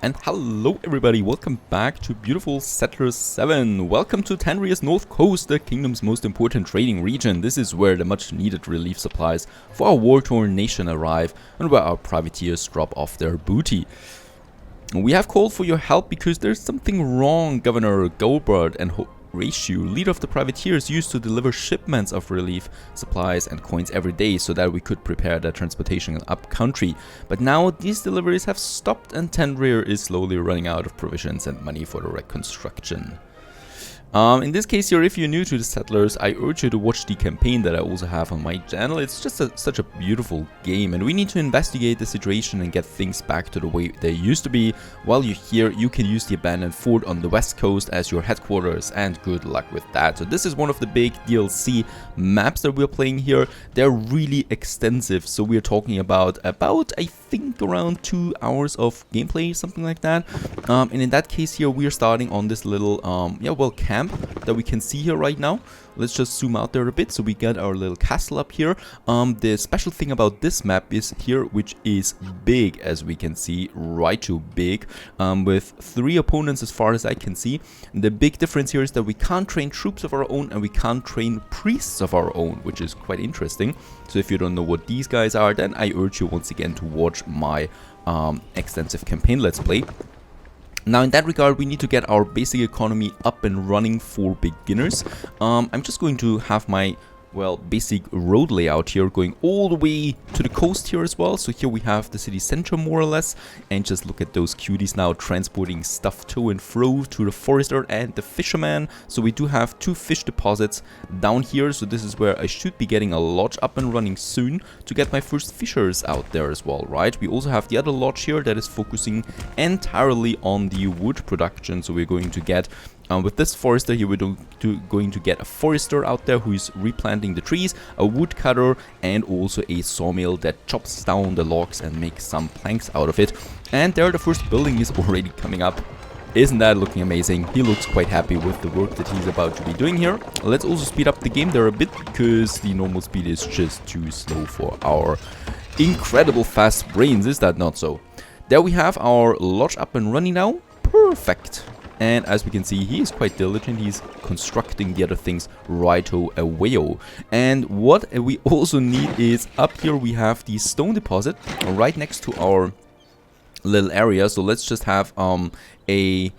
And hello everybody, welcome back to beautiful Settlers 7. Welcome to Nivarias North Coast, the kingdom's most important trading region. This is where the much needed relief supplies for our war-torn nation arrive and where our privateers drop off their booty. We have called for your help because there's something wrong. Governor Gilbert and Horatio, leader of the privateers, used to deliver shipments of relief supplies and coins every day so that we could prepare their transportation up country. But now these deliveries have stopped and Tenrir is slowly running out of provisions and money for the reconstruction. In this case here, if you're new to the Settlers, I urge you to watch the campaign that I also have on my channel. It's just such a beautiful game, and we need to investigate the situation and get things back to the way they used to be. While you're here, you can use the abandoned fort on the west coast as your headquarters, and good luck with that. So this is one of the big DLC maps that we're playing here. They're really extensive, so we're talking about I think around 2 hours of gameplay, something like that. And in that case here, we're starting on this little camp that we can see here right now. Let's just zoom out there a bit so we get our little castle up here. The special thing about this map is here, which is big, as we can see, right too big, with 3 opponents as far as I can see. The big difference here is that we can't train troops of our own and we can't train priests of our own, which is quite interesting. So if you don't know what these guys are, then I urge you once again to watch my extensive campaign let's play. Now in that regard, we need to get our basic economy up and running for beginners. I'm just going to have my basic road layout here going all the way to the coast here as well. So here we have the city center more or less, and just look at those cuties now transporting stuff to and fro to the forester and the fisherman. So we do have 2 fish deposits down here, so this is where I should be getting a lodge up and running soon to get my first fishers out there as well, right? We also have the other lodge here that is focusing entirely on the wood production, so we're going to get with this forester here, we're going to get a forester out there who is replanting the trees, a woodcutter, and also a sawmill that chops down the logs and makes some planks out of it. And there the first building is already coming up. Isn't that looking amazing? He looks quite happy with the work that he's about to be doing here. Let's also speed up the game there a bit, because the normal speed is just too slow for our incredible fast brains. Is that not so? There we have our lodge up and running now. Perfect. And as we can see, he is quite diligent. He's constructing the other things right-o-away-o. And what we also need is, up here we have the stone deposit right next to our little area. So let's just have a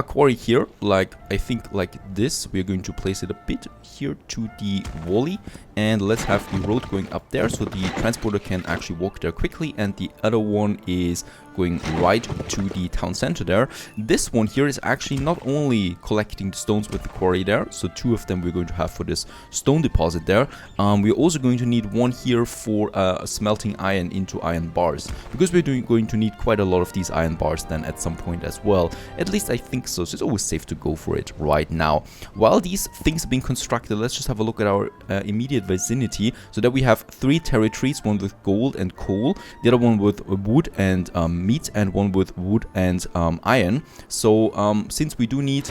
quarry here, I think like this. We're going to place it a bit here to the volley, and let's have the road going up there so the transporter can actually walk there quickly, and the other one is going right to the town center there. This one here is actually not only collecting the stones with the quarry there, so 2 of them we're going to have for this stone deposit there. We're also going to need 1 here for smelting iron into iron bars, because we're going to need quite a lot of these iron bars then at some point as well. At least I think so, so it's always safe to go for it right now. While these things are being constructed, let's just have a look at our immediate vicinity. So that we have 3 territories, one with gold and coal, the other one with wood and meat, and one with wood and iron. So since we do need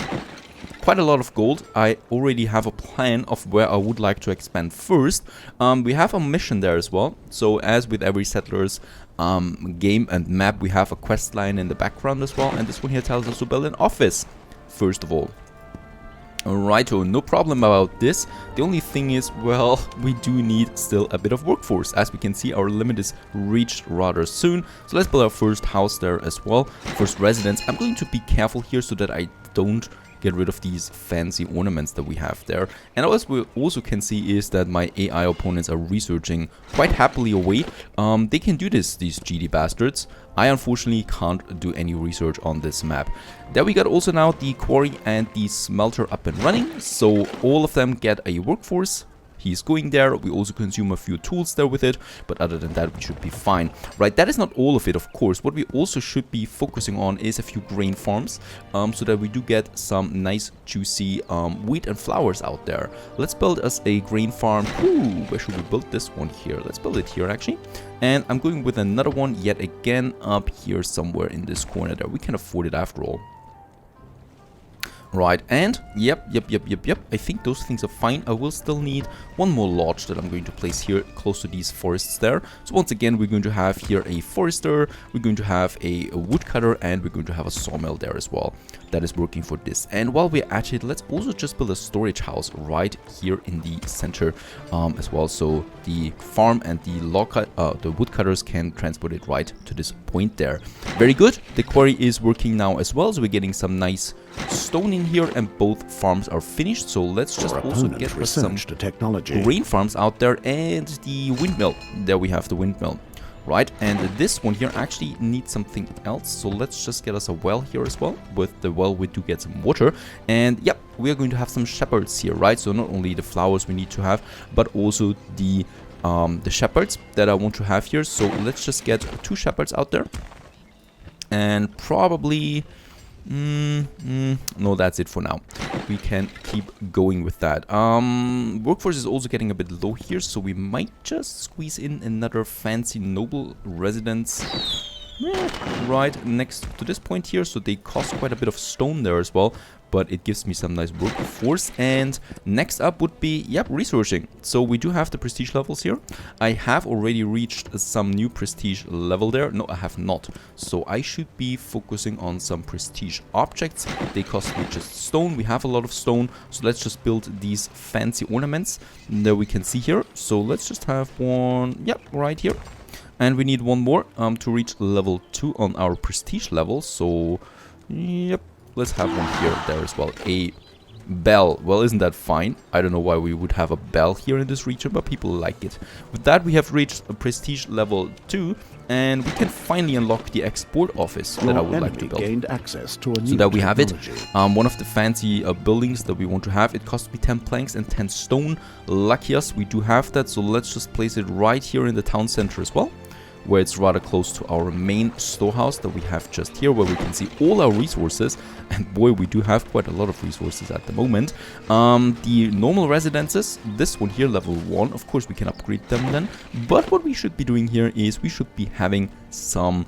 quite a lot of gold, I already have a plan of where I would like to expand first. We have a mission there as well. So as with every Settlers game and map, we have a quest line in the background as well, and this one here tells us to build an office first of all. Alright, so no problem about this. The only thing is, well, we do need still a bit of workforce. As we can see, our limit is reached rather soon. So let's build our first house there as well. First residence. I'm going to be careful here so that I don't get rid of these fancy ornaments that we have there. And as we also can see is that my AI opponents are researching quite happily away. They can do this, these GD bastards. I unfortunately can't do any research on this map. There we got also now the quarry and the smelter up and running, so all of them get a workforce. He's going there. We also consume a few tools there with it, but other than that we should be fine. Right, that is not all of it, of course. What we also should be focusing on is a few grain farms, so that we do get some nice juicy wheat and flowers out there. Let's build us a grain farm. Ooh, where should we build this one here? Let's build it here actually. And I'm going with another one yet again up here somewhere in this corner there. We can afford it after all. Right, and yep. I think those things are fine. I will still need one more lodge that I'm going to place here close to these forests there. So once again, we're going to have here a forester, we're going to have a woodcutter, and we're going to have a sawmill there as well that is working for this. And while we're at it, let's also just build a storage house right here in the center as well. So the farm and the woodcutters can transport it right to this point there. Very good. The quarry is working now as well, so we're getting some nice stone in here, and both farms are finished. So let's just also get some grain farms out there, and the windmill. There we have the windmill. Right, and this one here actually needs something else, so let's just get us a well here as well. With the well we do get some water, and yep, we are going to have some shepherds here, right? So not only the flowers we need to have, but also the shepherds that I want to have here. So let's just get 2 shepherds out there, and probably no, that's it for now. We can keep going with that. Workforce is also getting a bit low here, so we might just squeeze in another fancy noble residence right next to this point here. So they cost quite a bit of stone there as well, but it gives me some nice workforce. And next up would be, yep, researching. So we do have the prestige levels here. I have already reached some new prestige level there. No, I have not. So I should be focusing on some prestige objects. They cost me just stone. We have a lot of stone. So let's just build these fancy ornaments that we can see here. So let's just have one, yep, right here. And we need one more to reach level 2 on our prestige level. So, yep. Let's have one here, there as well. A bell. Well, isn't that fine? I don't know why we would have a bell here in this region, but people like it. With that, we have reached a prestige level 2, and we can finally unlock the export office that I would like to build. Gained access to a new so there we have it. technology. One of the fancy buildings that we want to have. It cost me 10 planks and 10 stone. Lucky us, we do have that. So let's just place it right here in the town center as well, where it's rather close to our main storehouse that we have just here, where we can see all our resources. And boy, we do have quite a lot of resources at the moment. The normal residences, this one here, level 1, of course we can upgrade them then. But what we should be doing here is we should be having some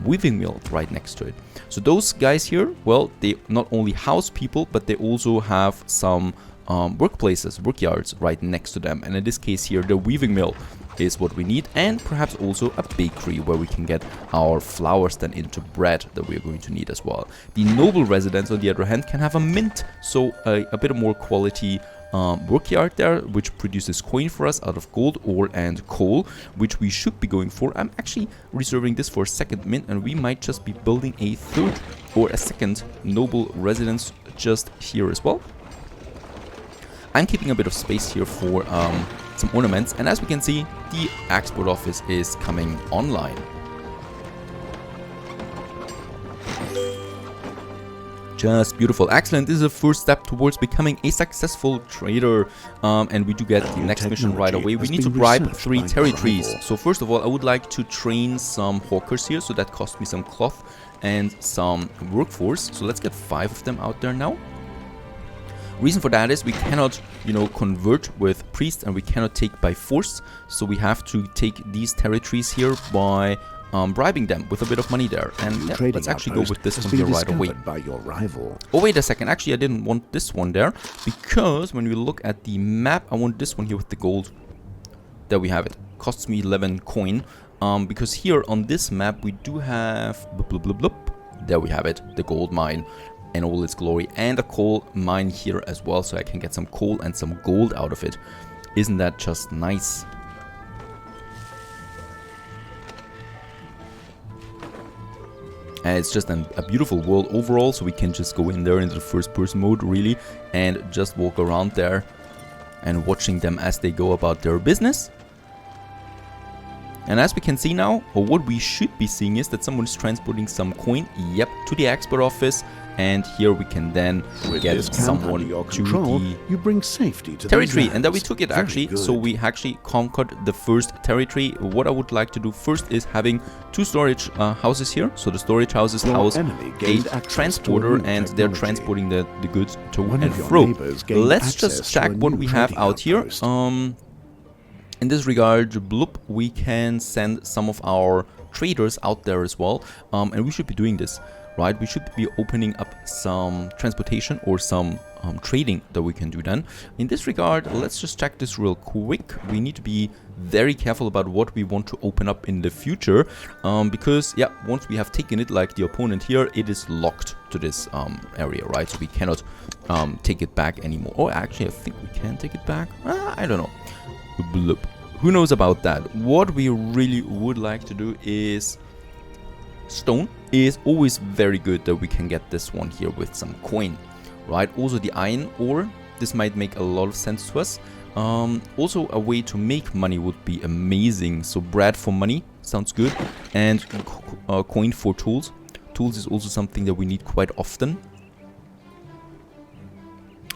weaving mill right next to it. So those guys here, well, they not only house people, but they also have some workplaces, workyards right next to them. And in this case here, the weaving mill is what we need, and perhaps also a bakery where we can get our flours then into bread that we're going to need as well. The noble residence, on the other hand, can have a mint, so a bit more quality workyard there, which produces coin for us out of gold, ore, and coal, which we should be going for. I'm actually reserving this for a second mint, and we might just be building a third or a second noble residence just here as well. I'm keeping a bit of space here for some ornaments, and as we can see, the export office is coming online. Just beautiful. Excellent. This is the first step towards becoming a successful trader. And we do get the next mission right away. We need to bribe 3 territories. So first of all, I would like to train some hawkers here. So that cost me some cloth and some workforce. So let's get 5 of them out there now. Reason for that is we cannot, convert with priests, and we cannot take by force. So we have to take these territories here by bribing them with a bit of money there. And yeah, let's actually go with this one here right away. By your rival. Oh, wait a second. Actually, I didn't want this one there, because when we look at the map, I want this one here with the gold. There we have it. Costs me 11 coin. Because here on this map, we do have... There we have it. The gold mine and all its glory, and a coal mine here as well, so I can get some coal and some gold out of it. Isn't that just nice? And it's just a beautiful world overall, so we can just go in there into the first person mode really, and just walk around there and watching them as they go about their business. And as we can see now, or what we should be seeing, is that someone is transporting some coin, yep, to the export office. And here we can then get someone to the you bring safety to territory. And then we took it actually. So we actually conquered the first territory. What I would like to do first is having 2 storage houses here. So the storage houses house a transporter, and they're transporting the goods to and fro. Let's just check what we have out here. In this regard, bloop, we can send some of our traders out there as well, and we should be doing this. right? We should be opening up some transportation or some trading that we can do then. In this regard, let's just check this real quick. We need to be very careful about what we want to open up in the future, because yeah, once we have taken it, like the opponent here, it is locked to this area, right? So we cannot take it back anymore. Oh, actually, I think we can take it back. I don't know. Bloop. Who knows about that? What we really would like to do is stone is always very good that we can get this one here with some coin, right? Also the iron ore, this might make a lot of sense to us. Also a way to make money would be amazing. So bread for money sounds good, and coin for tools. Tools is also something that we need quite often.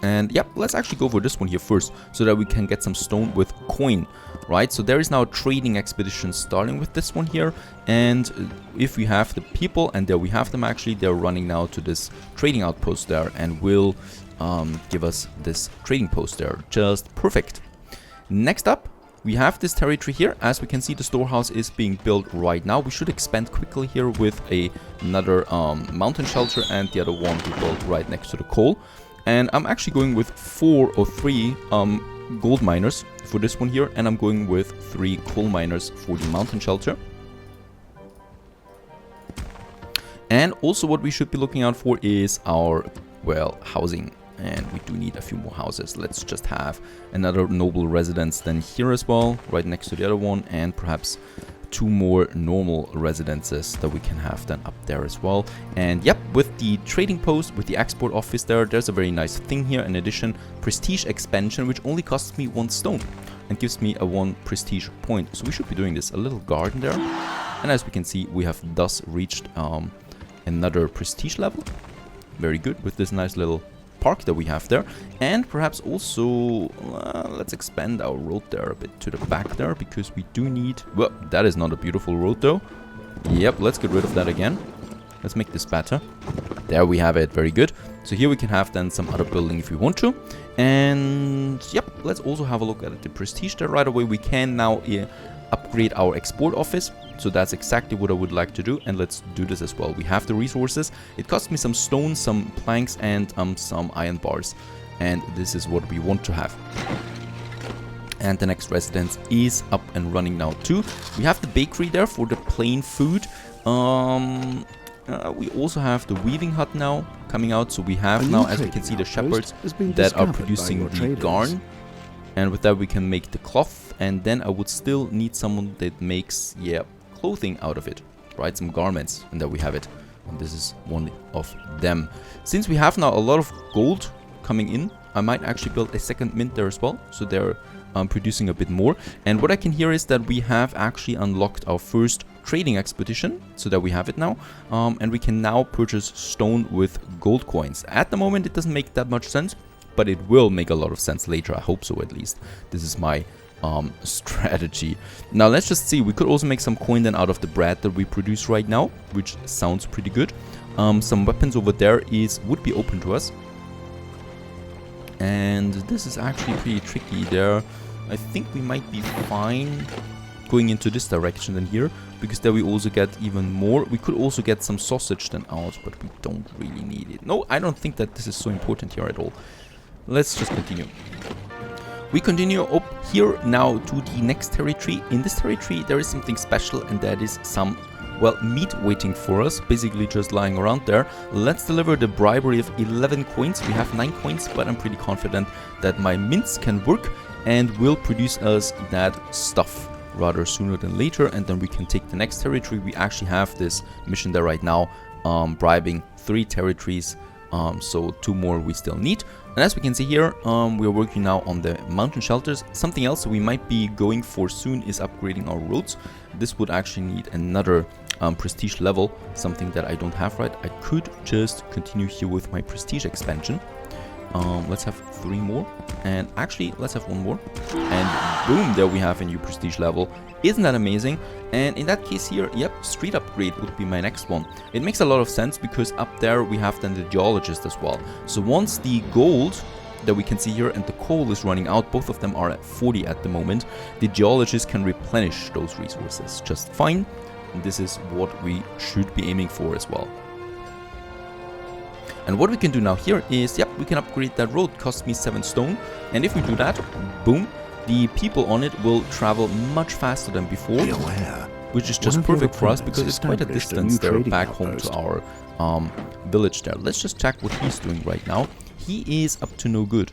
And yep, let's actually go for this one here first, so that we can get some stone with coin, right? So there is now a trading expedition starting with this one here, and if we have the people, and there we have them actually, they're running now to this trading outpost there, and will give us this trading post there. Just perfect. Next up, we have this territory here. As we can see, the storehouse is being built right now. We should expand quickly here with another mountain shelter, and the other one to build right next to the coal. And I'm actually going with 4 or 3 gold miners for this one here, and I'm going with 3 coal miners for the mountain shelter. And also what we should be looking out for is our, well, housing. And we do need a few more houses. Let's just have another noble residence then here as well, right next to the other one, and perhaps 2 more normal residences that we can have then up there as well. And yep, with the trading post, with the export office there's a very nice thing here. In addition, prestige expansion, which only costs me 1 stone and gives me a 1 prestige point. So we should be doing this. A little garden there. And as we can see, we have thus reached another prestige level. Very good, with this nice little park that we have there. And perhaps also let's expand our road there a bit to the back there, because we do need, well, that is not a beautiful road though. Yep, let's get rid of that again. Let's make this better. There we have it. Very good. So here we can have then some other building if we want to. And yep, let's also have a look at the prestige there right away. We can now upgrade our export office. So that's exactly what I would like to do, and let's do this as well. We have the resources. It cost me some stone, some planks, and some iron bars. And this is what we want to have. And the next residence is up and running now too. We have the bakery there for the plain food. We also have the weaving hut now coming out. So we have now, as we can see, the shepherds that are producing the garn. And with that we can make the cloth. And then I would still need someone that makes, yeah, clothing out of it, right? Some garments, and there we have it. And this is one of them. Since we have now a lot of gold coming in, I might actually build a second mint there as well, so they're producing a bit more. And what I can hear is that we have actually unlocked our first trading expedition, so that we have it now, and we can now purchase stone with gold coins. At the moment it doesn't make that much sense, but it will make a lot of sense later. I hope so, at least. This is my strategy. Now let's just see. We could also make some coin then out of the bread that we produce right now, which sounds pretty good. Some weapons over there would be open to us, and this is actually pretty tricky there. I think we might be fine going into this direction than here, because there we also get even more. We could also get some sausage then out, but we don't really need it. No, I don't think that this is so important here at all. Let's just continue. We continue up here now to the next territory. In this territory there is something special, and that is some, well, meat waiting for us, basically just lying around there. Let's deliver the bribery of 11 coins. We have 9 coins, but I'm pretty confident that my mints can work and will produce us that stuff rather sooner than later, and then we can take the next territory. We actually have this mission there right now, bribing 3 territories. So 2 more we still need. And as we can see here, we are working now on the mountain shelters. Something else we might be going for soon is upgrading our roads. This would actually need another prestige level, something that I don't have right. I could just continue here with my prestige expansion. Let's have 3 more, and actually let's have 1 more, and boom, there we have a new prestige level. Isn't that amazing? And in that case here, yep, street upgrade would be my next one. It makes a lot of sense, because up there we have then the geologist as well. So once the gold that we can see here and the coal is running out, both of them are at 40 at the moment, the geologist can replenish those resources just fine. And this is what we should be aiming for as well. And what we can do now here is, yep, we can upgrade that road. Cost me 7 stone. And if we do that, boom, the people on it will travel much faster than before. Be aware. Which is just perfect for us because it's quite a distance there back home to our village there. Let's just check what he's doing right now. He is up to no good.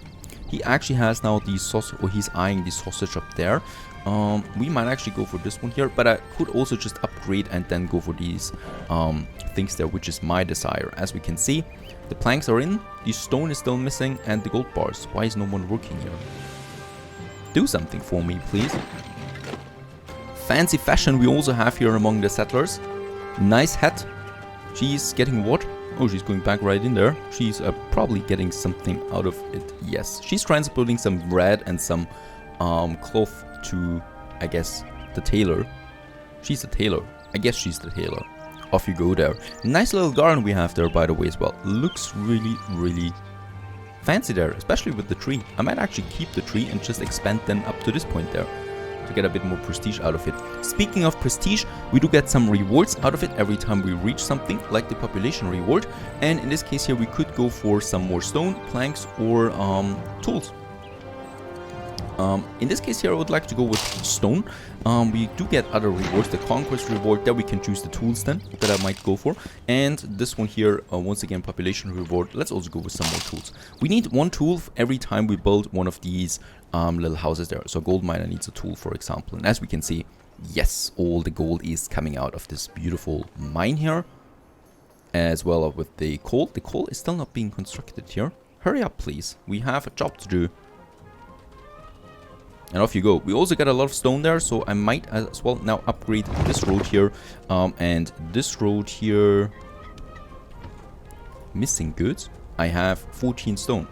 He actually has now the sausage, or he's eyeing the sausage up there. We might actually go for this one here, but I could also just upgrade and then go for these things there, which is my desire. As we can see, the planks are in, the stone is still missing, and the gold bars. Why is no one working here? Do something for me, please. Fancy fashion we also have here among the settlers. Nice hat. She's getting what? Oh, she's going back right in there. She's probably getting something out of it. Yes, she's transporting some bread and some cloth to, I guess, the tailor. She's the tailor. I guess she's the tailor. Off you go there. Nice little garden we have there, by the way, as well. Looks really, really fancy there, especially with the tree. I might actually keep the tree and just expand then up to this point there to get a bit more prestige out of it. Speaking of prestige, we do get some rewards out of it every time we reach something, like the population reward. And in this case here, we could go for some more stone, planks, or tools. In this case here, I would like to go with stone. We do get other rewards, the conquest reward, there we can choose the tools then, that I might go for. And this one here, once again, population reward, let's also go with some more tools. We need one tool every time we build one of these little houses there. So gold miner needs a tool, for example. And as we can see, yes, all the gold is coming out of this beautiful mine here. As well as with the coal. The coal is still not being constructed here. Hurry up, please. We have a job to do. And off you go. We also got a lot of stone there, so I might as well now upgrade this road here. And this road here... Missing goods? I have 14 stone.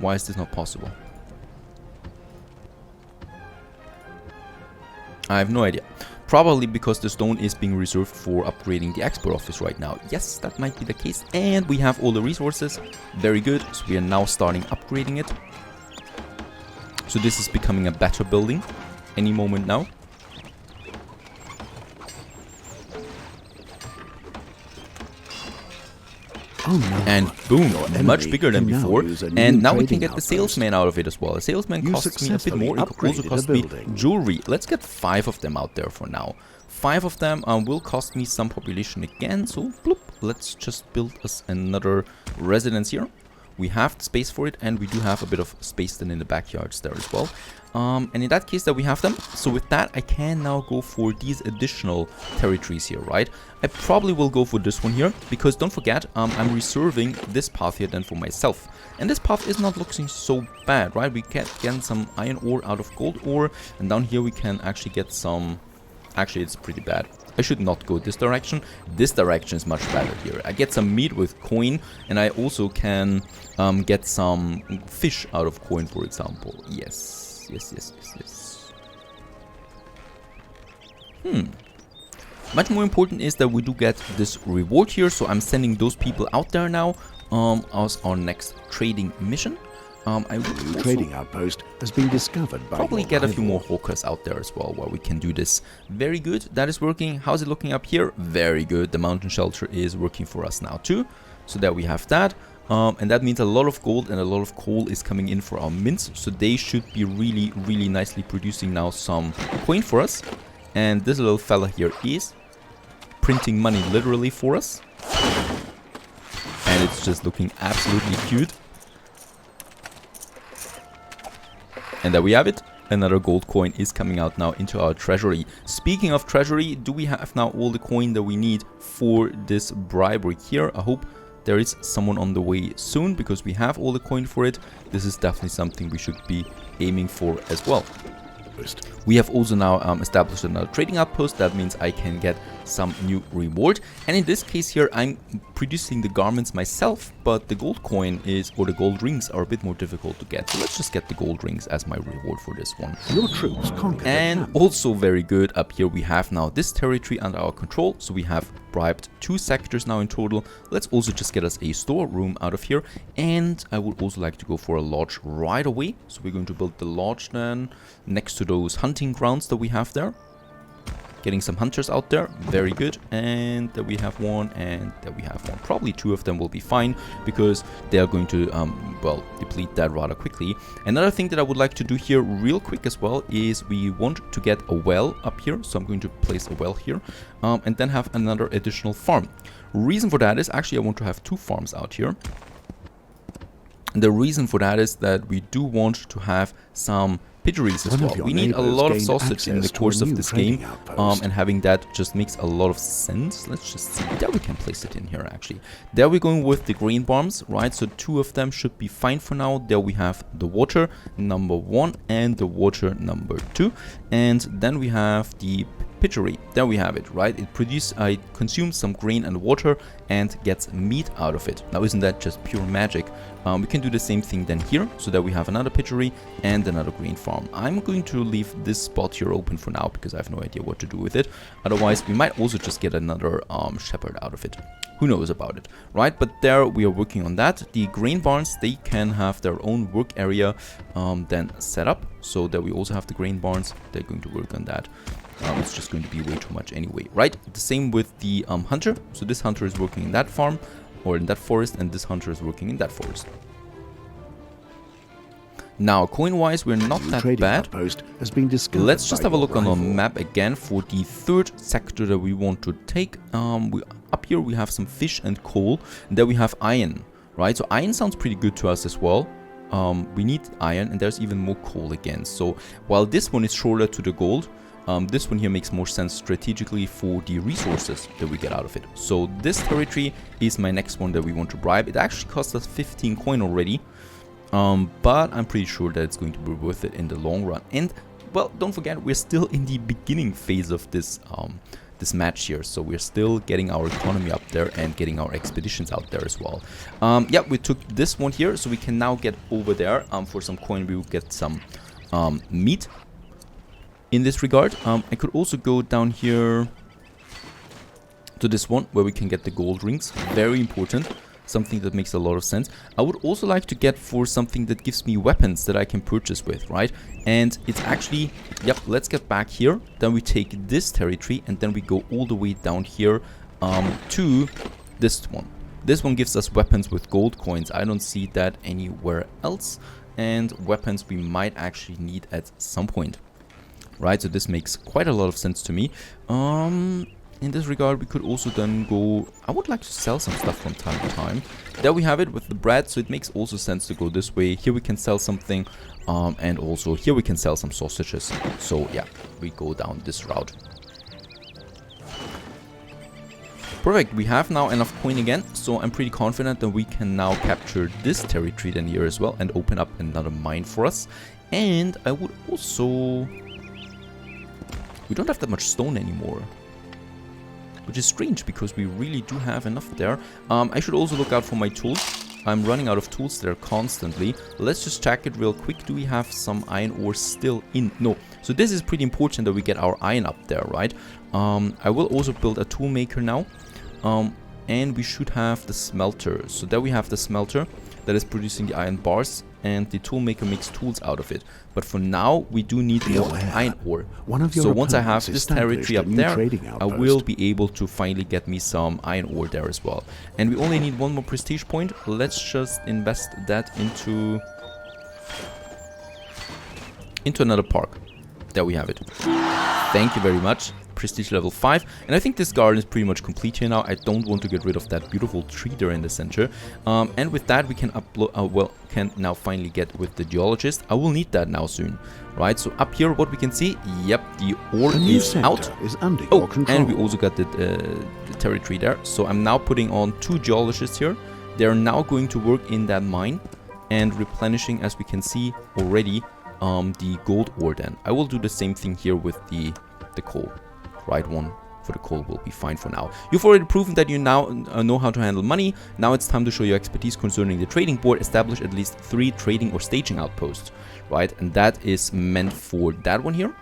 Why is this not possible? I have no idea. Probably because the stone is being reserved for upgrading the export office right now. Yes, that might be the case. And we have all the resources. Very good. So we are now starting upgrading it. So this is becoming a better building any moment now. Oh no. And boom, much bigger than before. And now we can get the salesman out of it as well. A salesman costs me a bit more. It could also cost me jewelry. Let's get 5 of them out there for now. 5 of them will cost me some population again. So bloop, let's just build us another residence here. We have the space for it, and we do have a bit of space then in the backyards there as well. And in that case that we have them. So with that, I can now go for these additional territories here, right? I probably will go for this one here, because don't forget, I'm reserving this path here then for myself. And this path is not looking so bad, right? We can get some iron ore out of gold ore, and down here we can actually get some... Actually, it's pretty bad. I should not go this direction. This direction is much better here. I get some meat with coin, and I also can get some fish out of coin, for example. Yes, yes, yes, yes, yes. Much more important is that we do get this reward here, so I'm sending those people out there now as our next trading mission. I will trading outpost has been discovered by probably get a few more hawkers out there as well, where we can do this. Very good, that is working. How's it looking up here? Very good. The mountain shelter is working for us now too. So there we have that. And that means a lot of gold and a lot of coal is coming in for our mints. So they should be really, really nicely producing now some coin for us. And this little fella here is printing money literally for us. And it's just looking absolutely cute. And there we have it. Another gold coin is coming out now into our treasury. Speaking of treasury, do we have now all the coin that we need for this bribery here? I hope there is someone on the way soon, because we have all the coin for it. This is definitely something we should be aiming for as well. We have also now established another trading outpost. That means I can get some new reward. And in this case here, I'm producing the garments myself, but the gold coin is, or the gold rings are a bit more difficult to get. So let's just get the gold rings as my reward for this one. Your troops conquered. And also very good, up here we have now this territory under our control. So we have bribed 2 sectors now in total. Let's also just get us a storeroom out of here. And I would also like to go for a lodge right away. So we're going to build the lodge then next to those hunting grounds that we have there. getting some hunters out there. Very good. And there we have one, and there we have one. Probably two of them will be fine, because they are going to, well, deplete that rather quickly. Another thing that I would like to do here real quick as well is we want to get a well up here. So I'm going to place a well here, and then have another additional farm. Reason for that is actually I want to have two farms out here. And the reason for that is that we do want to have some piggeries as well. We need a lot of sausage in the course of this game, and having that just makes a lot of sense. Let's just see. There we can place it in here actually. There we're going with the grain farms, right? So two of them should be fine for now. There we have the water number 1 and the water number 2. And then we have the piggery. There we have it, right? It consumes some grain and water and gets meat out of it. Now, isn't that just pure magic? We can do the same thing then here, so that we have another piggery and another grain farm. I'm going to leave this spot here open for now, because I have no idea what to do with it. Otherwise, we might also just get another shepherd out of it. Who knows about it, right? But there we are working on that. The grain barns, they can have their own work area then set up. So that we also have the grain barns. They're going to work on that. It's just going to be way too much anyway, right? The same with the hunter. So this hunter is working in that farm or in that forest, and this hunter is working in that forest. Now, coin-wise, we're not that bad. Has been Let's just have a look on our map again for the third sector that we want to take. Up here we have some fish and coal, and there we have iron, right? So iron sounds pretty good to us as well. We need iron, and there's even more coal again. So while this one is shorter to the gold, this one here makes more sense strategically for the resources that we get out of it. So this territory is my next one that we want to bribe. It actually cost us 15 coin already, but I'm pretty sure that it's going to be worth it in the long run. And, well, don't forget, we're still in the beginning phase of this this match here, so we're still getting our economy up there and getting our expeditions out there as well. Yeah, we took this one here, so we can now get over there. For some coin, we will get some meat. In this regard, I could also go down here to this one where we can get the gold rings. Very important. Something that makes a lot of sense. I would also like to get for something that gives me weapons that I can purchase with, right? And it's actually, yep, let's get back here. Then we take this territory and then we go all the way down here to this one. This one gives us weapons with gold coins. I don't see that anywhere else. And weapons we might actually need at some point. Right, so this makes quite a lot of sense to me. In this regard, we could also then go... I would like to sell some stuff from time to time. There we have it with the bread, so it makes also sense to go this way. Here we can sell something, and also here we can sell some sausages. So yeah, we go down this route. Perfect, we have now enough coin again, so I'm pretty confident that we can now capture this territory then here as well and open up another mine for us. And I would also... We don't have that much stone anymore, which is strange because we really do have enough there. I should also look out for my tools. I'm running out of tools there constantly. Let's just check it real quick. Do we have some iron ore still in? No. So this is pretty important that we get our iron up there, right? I will also build a tool maker now. And we should have the smelter. So there we have the smelter that is producing the iron bars, and the tool maker makes tools out of it. But for now, we do need more iron ore. So once I have this territory up there, I will be able to finally get me some iron ore there as well. And we only need one more prestige point. Let's just invest that into another park. There we have it. Thank you very much. Prestige level 5, and I think this garden is pretty much complete here now. I don't want to get rid of that beautiful tree there in the center, and with that we can upload can now finally get with the geologist. I will need that now soon, right? So up here what we can see, yep, the ore is out. And we also got the territory there. So I'm now putting on 2 geologists here. They're now going to work in that mine and replenishing, as we can see already, the gold ore. Then I will do the same thing here with the coal. Right one for the coal will be fine for now. You've already proven that you now know how to handle money. Now it's time to show your expertise concerning the trading board. Establish at least 3 trading or staging outposts, right? And that is meant for that one here.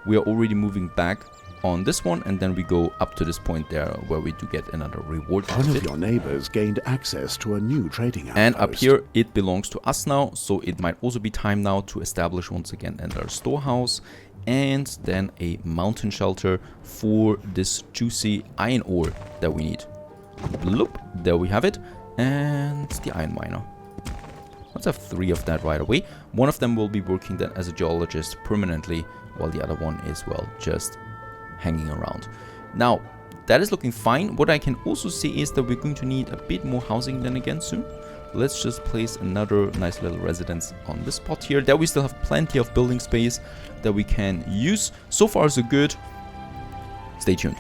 We are already moving back on this one, and then we go up to this point there where we do get another reward One of outfit. your neighbors gained access to a new trading outpost. And up here it belongs to us now, so it might also be time now to establish once again another storehouse and then a mountain shelter for this juicy iron ore that we need. Bloop, there we have it, and the iron miner. Let's have 3 of that right away. One of them will be working then as a geologist permanently, while the other one is, well, just hanging around. Now, that is looking fine. What I can also see is that we're going to need a bit more housing then again soon. Let's just place another nice little residence on this spot here. There we still have plenty of building space that we can use. So far so good. Stay tuned.